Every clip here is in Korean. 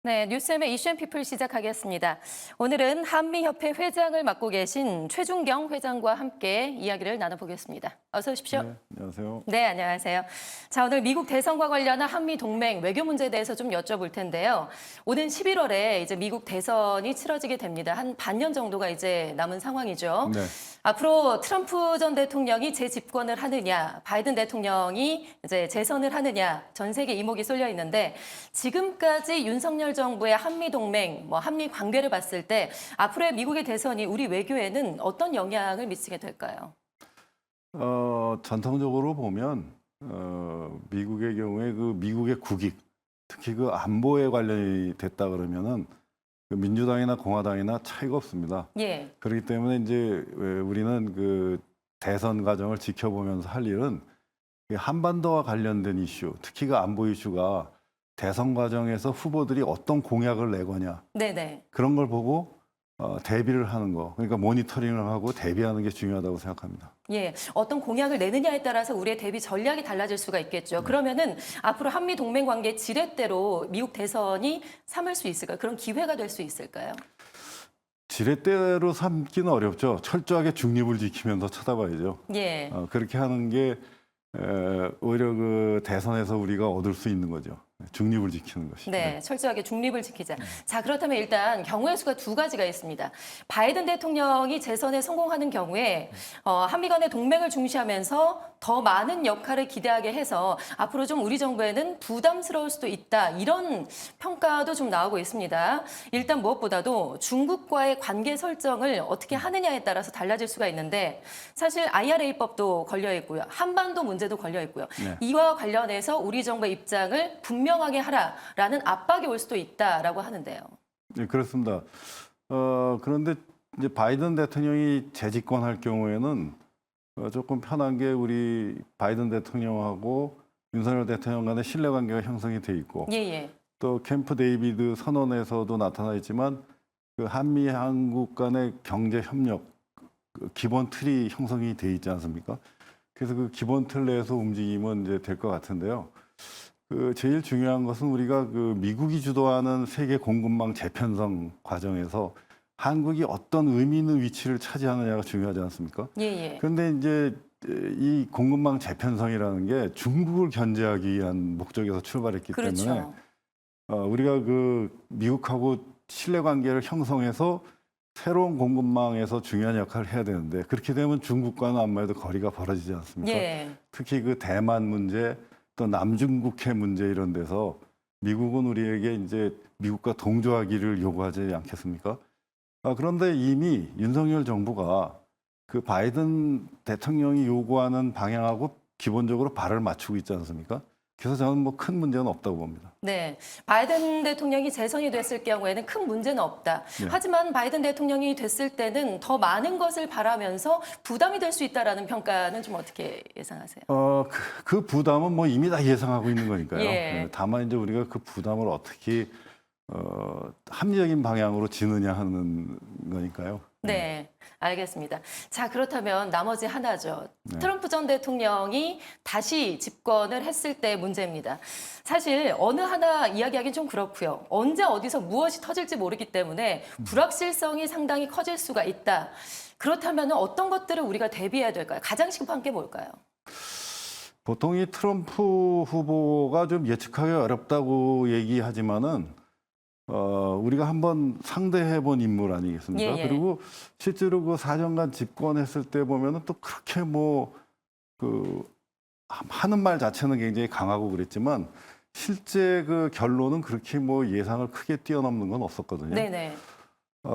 네, 뉴스엠의 이슈앤피플 시작하겠습니다. 오늘은 한미협회 회장을 맡고 계신 최준경 회장과 함께 이야기를 나눠보겠습니다. 어서 오십시오. 네, 안녕하세요. 네, 안녕하세요. 자, 오늘 미국 대선과 관련한 한미 동맹 외교 문제에 대해서 좀 여쭤볼 텐데요. 오는 11월에 이제 미국 대선이 치러지게 됩니다. 한 반년 정도가 이제 남은 상황이죠. 네. 앞으로 트럼프 전 대통령이 재집권을 하느냐, 바이든 대통령이 이제 재선을 하느냐, 전 세계 이목이 쏠려 있는데 지금까지 윤석열 정부의 한미 동맹, 한미 관계를 봤을 때 앞으로의 미국의 대선이 우리 외교에는 어떤 영향을 미치게 될까요? 전통적으로 보면 미국의 경우에 그 미국의 국익, 특히 그 안보에 관련이 됐다 그러면은 그 민주당이나 공화당이나 차이가 없습니다. 예. 그렇기 때문에 이제 우리는 그 대선 과정을 지켜보면서 할 일은 이 한반도와 관련된 이슈, 특히 그 안보 이슈가 대선 과정에서 후보들이 어떤 공약을 내거냐 네네. 그런 걸 보고 대비를 하는 거, 그러니까 모니터링을 하고 대비하는 게 중요하다고 생각합니다. 예, 어떤 공약을 내느냐에 따라서 우리의 대비 전략이 달라질 수가 있겠죠. 그러면은 앞으로 한미 동맹 관계 지렛대로 미국 대선이 삼을 수 있을까요? 그런 기회가 될 수 있을까요? 지렛대로 삼기는 어렵죠. 철저하게 중립을 지키면서 쳐다봐야죠. 예. 그렇게 하는 게 오히려 그 대선에서 우리가 얻을 수 있는 거죠. 중립을 지키는 것이. 네, 철저하게 중립을 지키자. 자, 그렇다면 일단 경우의 수가 두 가지가 있습니다. 바이든 대통령이 재선에 성공하는 경우에 한미 간의 동맹을 중시하면서 더 많은 역할을 기대하게 해서 앞으로 좀 우리 정부에는 부담스러울 수도 있다. 이런 평가도 좀 나오고 있습니다. 일단 무엇보다도 중국과의 관계 설정을 어떻게 하느냐에 따라서 달라질 수가 있는데 사실 IRA법도 걸려 있고요. 한반도 문제도 걸려 있고요. 네. 이와 관련해서 우리 정부의 입장을 분명하게 하라라는 압박이 올 수도 있다라고 하는데요. 네, 그렇습니다. 그런데 이제 바이든 대통령이 재집권할 경우에는 조금 편한 게 우리 바이든 대통령하고 윤석열 대통령 간의 신뢰관계가 형성이 돼 있고 예, 예. 또 캠프 데이비드 선언에서도 나타나 있지만 그 한미 한국 간의 경제 협력 그 기본 틀이 형성이 돼 있지 않습니까? 그래서 그 기본 틀 내에서 움직이면 이제 될 것 같은데요. 그 제일 중요한 것은 우리가 그 미국이 주도하는 세계 공급망 재편성 과정에서 한국이 어떤 의미 있는 위치를 차지하느냐가 중요하지 않습니까? 예, 예. 그런데 이제 이 공급망 재편성이라는 게 중국을 견제하기 위한 목적에서 출발했기 때문에 그렇죠. 우리가 그 미국하고 신뢰관계를 형성해서 새로운 공급망에서 중요한 역할을 해야 되는데 그렇게 되면 중국과는 아무래도 거리가 벌어지지 않습니까? 예. 특히 그 대만 문제 또 남중국해 문제 이런 데서 미국은 우리에게 이제 미국과 동조하기를 요구하지 않겠습니까? 그런데 이미 윤석열 정부가 그 바이든 대통령이 요구하는 방향하고 기본적으로 발을 맞추고 있지 않습니까? 그래서 저는 뭐 큰 문제는 없다고 봅니다. 네. 바이든 대통령이 재선이 됐을 경우에는 큰 문제는 없다. 네. 하지만 바이든 대통령이 됐을 때는 더 많은 것을 바라면서 부담이 될 수 있다라는 평가는 좀 어떻게 예상하세요? 그 부담은 뭐 이미 다 예상하고 있는 거니까요. 예. 네, 다만 이제 우리가 그 부담을 어떻게 합리적인 방향으로 지느냐 하는 거니까요. 네, 알겠습니다. 자, 그렇다면 나머지 하나죠. 네. 트럼프 전 대통령이 다시 집권을 했을 때 문제입니다. 사실 어느 하나 이야기하기는 좀 그렇고요. 언제 어디서 무엇이 터질지 모르기 때문에 불확실성이 상당히 커질 수가 있다. 그렇다면 어떤 것들을 우리가 대비해야 될까요? 가장 시급한 게 뭘까요? 보통 이 트럼프 후보가 좀 예측하기 어렵다고 얘기하지만은 우리가 한번 상대해 본 인물 아니겠습니까? 예, 예. 그리고 실제로 그 4년간 집권했을 때 보면은 또 그렇게 뭐 그 하는 말 자체는 굉장히 강하고 그랬지만 실제 그 결론은 그렇게 뭐 예상을 크게 뛰어넘는 건 없었거든요. 네네.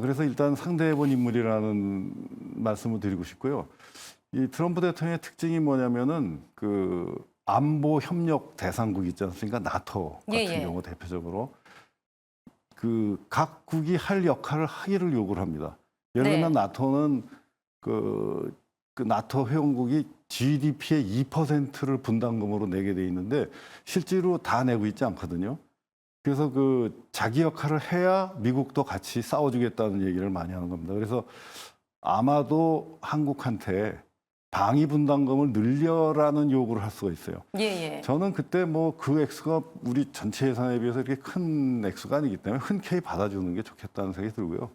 그래서 일단 상대해 본 인물이라는 말씀을 드리고 싶고요. 이 트럼프 대통령의 특징이 뭐냐면은 그 안보 협력 대상국 있지 않습니까? 나토 같은 예, 예. 경우 대표적으로 그 각국이 할 역할을 하기를 요구를 합니다. 예를 네. 들면 나토는 그 나토 회원국이 GDP의 2%를 분담금으로 내게 돼 있는데 실제로 다 내고 있지 않거든요. 그래서 그 자기 역할을 해야 미국도 같이 싸워주겠다는 얘기를 많이 하는 겁니다. 그래서 아마도 한국한테 방위 분담금을 늘려라는 요구를 할 수가 있어요. 예, 예. 저는 그때 뭐 그 액수가 우리 전체 예산에 비해서 이렇게 큰 액수가 아니기 때문에 흔쾌히 받아주는 게 좋겠다는 생각이 들고요.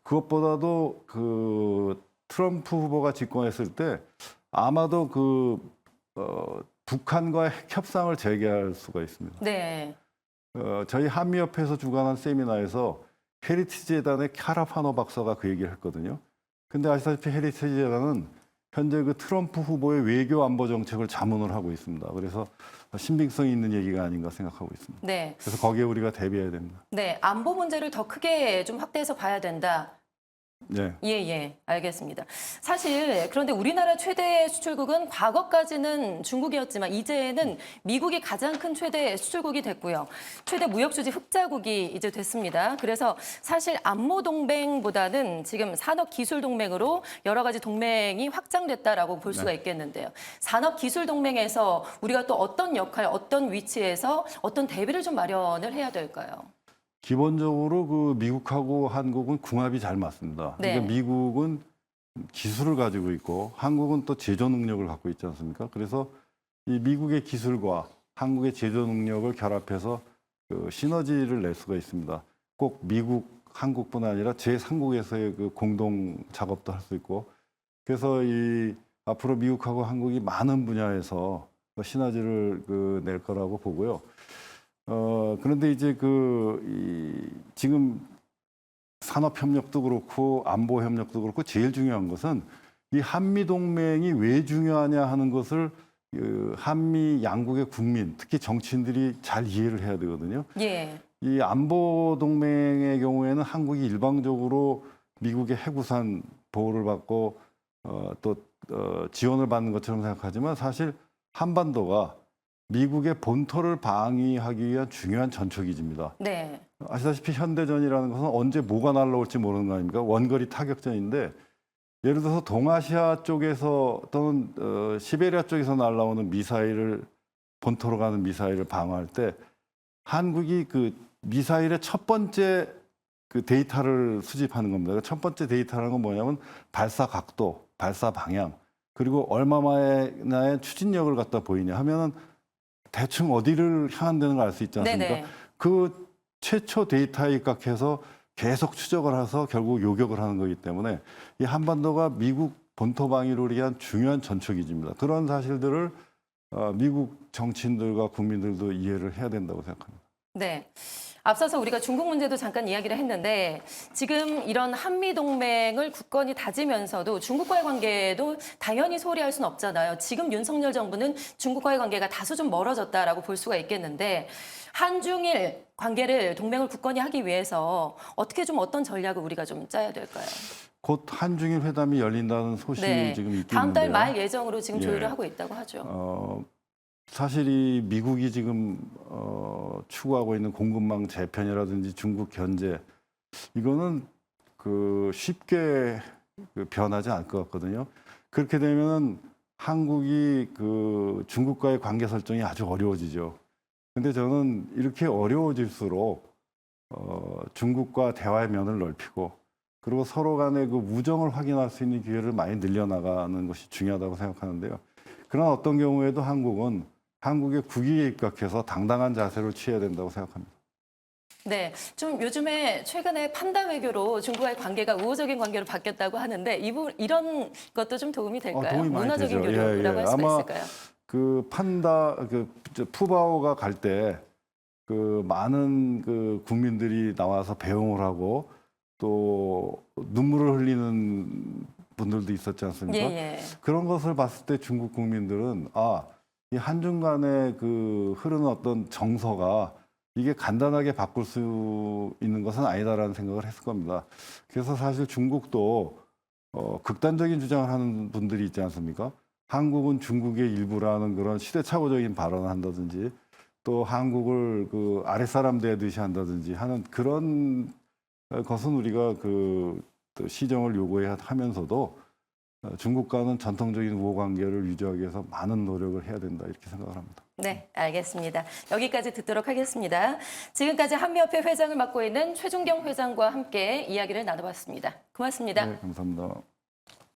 그것보다도 그 트럼프 후보가 집권했을 때 아마도 북한과의 핵 협상을 재개할 수가 있습니다. 네. 저희 한미협회에서 주관한 세미나에서 헤리티지 재단의 카라파노 박사가 그 얘기를 했거든요. 근데 아시다시피 헤리티지 재단은 현재 그 트럼프 후보의 외교 안보 정책을 자문을 하고 있습니다. 그래서 신빙성이 있는 얘기가 아닌가 생각하고 있습니다. 네. 그래서 거기에 우리가 대비해야 됩니다. 네. 안보 문제를 더 크게 좀 확대해서 봐야 된다. 네. 예, 예, 알겠습니다. 사실 그런데 우리나라 최대 수출국은 과거까지는 중국이었지만 이제는 미국이 가장 큰 최대 수출국이 됐고요. 최대 무역수지 흑자국이 이제 됐습니다. 그래서 사실 안보 동맹보다는 지금 산업 기술 동맹으로 여러 가지 동맹이 확장됐다라고 볼 수가 있겠는데요. 산업 기술 동맹에서 우리가 또 어떤 역할, 어떤 위치에서 어떤 대비를 좀 마련을 해야 될까요? 기본적으로 그 미국하고 한국은 궁합이 잘 맞습니다. 네. 그러니까 미국은 기술을 가지고 있고 한국은 또 제조 능력을 갖고 있지 않습니까? 그래서 이 미국의 기술과 한국의 제조 능력을 결합해서 그 시너지를 낼 수가 있습니다. 꼭 미국, 한국뿐 아니라 제3국에서의 그 공동 작업도 할 수 있고 그래서 이 앞으로 미국하고 한국이 많은 분야에서 시너지를 낼 거라고 보고요. 그런데 이제 지금 산업협력도 그렇고 안보협력도 그렇고 제일 중요한 것은 이 한미동맹이 왜 중요하냐 하는 것을 한미 양국의 국민, 특히 정치인들이 잘 이해를 해야 되거든요. 예. 이 안보동맹의 경우에는 한국이 일방적으로 미국의 해구산 보호를 받고 지원을 받는 것처럼 생각하지만 사실 한반도가 미국의 본토를 방위하기 위한 중요한 전초기지입니다. 네. 아시다시피 현대전이라는 것은 언제 뭐가 날라올지 모르는 거 아닙니까? 원거리 타격전인데 예를 들어서 동아시아 쪽에서 또는 시베리아 쪽에서 날라오는 미사일을 본토로 가는 미사일을 방어할 때 한국이 그 미사일의 첫 번째 그 데이터를 수집하는 겁니다. 첫 번째 데이터라는 건 뭐냐면 발사 각도, 발사 방향, 그리고 얼마만에 추진력을 갖다 보이냐 하면은 대충 어디를 향한다는 걸 알 수 있지 않습니까? 네네. 그 최초 데이터에 입각해서 계속 추적을 해서 결국 요격을 하는 거기 때문에 이 한반도가 미국 본토 방위를 위한 중요한 전초기지입니다. 그런 사실들을 미국 정치인들과 국민들도 이해를 해야 된다고 생각합니다. 네. 앞서서 우리가 중국 문제도 잠깐 이야기를 했는데 지금 이런 한미 동맹을 굳건히 다지면서도 중국과의 관계도 당연히 소홀히 할 수는 없잖아요. 지금 윤석열 정부는 중국과의 관계가 다소 좀 멀어졌다라고 볼 수가 있겠는데 한중일 관계를 동맹을 굳건히 하기 위해서 어떻게 좀 어떤 전략을 우리가 좀 짜야 될까요? 곧 한중일 회담이 열린다는 소식이 네. 지금 있고 다음 달 있는데요. 말 예정으로 지금 예. 조율을 하고 있다고 하죠. 사실 이 미국이 지금 추구하고 있는 공급망 재편이라든지 중국 견제 이거는 쉽게 변하지 않을 것 같거든요. 그렇게 되면 한국이 중국과의 관계 설정이 아주 어려워지죠. 근데 저는 이렇게 어려워질수록 중국과 대화의 면을 넓히고 그리고 서로 간의 그 우정을 확인할 수 있는 기회를 많이 늘려나가는 것이 중요하다고 생각하는데요. 그러나 어떤 경우에도 한국은 한국의 국익에 입각해서 당당한 자세를 취해야 된다고 생각합니다. 네, 좀 요즘에 최근에 판다 외교로 중국과의 관계가 우호적인 관계로 바뀌었다고 하는데 이런 것도 좀 도움이 될까요? 도움이 많이 문화적인 되죠. 교류라고 할 수가 아마 있을까요? 푸바오가 갈 때 많은 국민들이 나와서 배웅을 하고 또 눈물을 흘리는 분들도 있었지 않습니까? 예. 그런 것을 봤을 때 중국 국민들은 이 한중 간의 흐르는 어떤 정서가 이게 간단하게 바꿀 수 있는 것은 아니다라는 생각을 했을 겁니다. 그래서 사실 중국도 극단적인 주장을 하는 분들이 있지 않습니까? 한국은 중국의 일부라는 그런 시대착오적인 발언을 한다든지 또 한국을 아랫사람 대듯이 한다든지 하는 그런 것은 우리가 또 시정을 요구해야 하면서도 중국과는 전통적인 우호 관계를 유지하기 위해서 많은 노력을 해야 된다 이렇게 생각을 합니다. 네, 알겠습니다. 여기까지 듣도록 하겠습니다. 지금까지 한미협회 회장을 맡고 있는 최준경 회장과 함께 이야기를 나눠봤습니다. 고맙습니다. 네, 감사합니다.